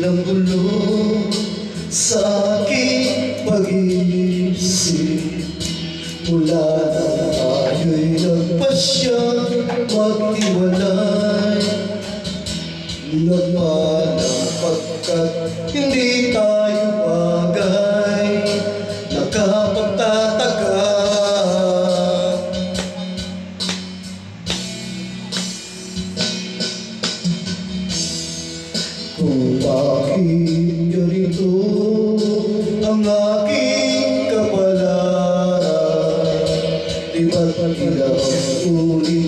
ng gulo sa aking pag-iisip. Mula na tayo'y nagpasyang maghiwalay, nagpalang pagkat hindi tayo bagay, nakapagtataka. Kung bakit ganito ang aking kapalaran, di ba't ilang ulit